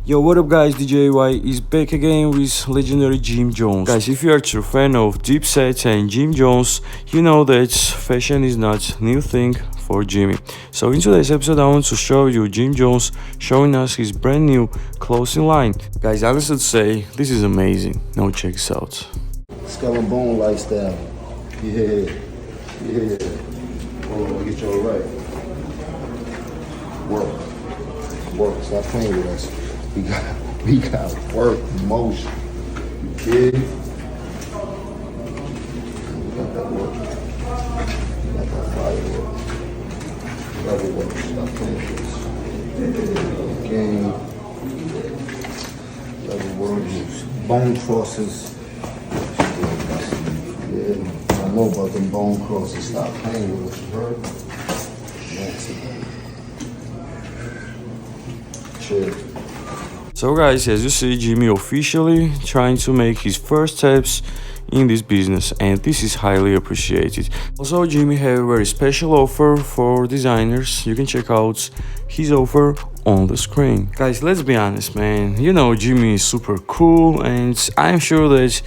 Yo, what up guys, DJY is back again with legendary Jim Jones. Guys, if you are a true fan of deep sets and Jim Jones, you know that fashion is not new thing for Jimmy. So in today's episode I want to show you Jim Jones showing us his brand new clothing line. Guys, I honestly say this is amazing. Now check this out. Skull and Bone lifestyle. Yeah. Hold on, get you all right. Work. Stop playing with us. We got work, motion. You dig? We got that work. We got that firework. Level work. Stop playing with us. Game. Level work. Bone crosses. Yeah, I know about them bone crosses. Stop playing with us, you heard? Nasty. Chill. So guys, as you see, Jimmy officially trying to make his first steps in this business, and this is highly appreciated. Also, Jimmy have a very special offer for designers. You can check out his offer on the screen. Guys, let's be honest, man. You know, Jimmy is super cool, and I'm sure that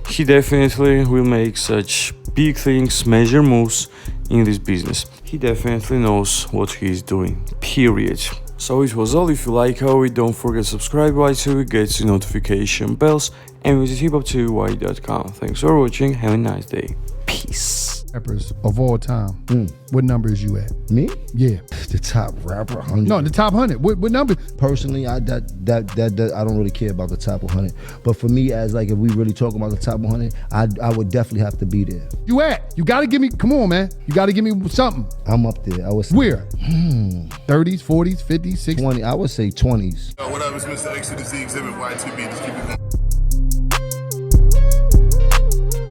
he definitely will make such big things, major moves in this business. He definitely knows what he's doing, period. So it was all. If you like how it, don't forget to subscribe to get the notification bells and visit hiphopty.com. Thanks for watching. Have a nice day. Peace. Rappers of all time. What number is you at? Me? Yeah. The top rapper. 100. No, the top 100. What number? Personally, I don't really care about the top 100. But for me, as like if we really talk about the top 100, I would definitely have to be there. You at? You gotta give me, come on, man. You gotta give me something. I'm up there. I would say Where? 30s, 40s, 50s, 60s? 20. I would say 20s. What up, it's Mr. X to the Z Exhibit, YTB, just keep it going.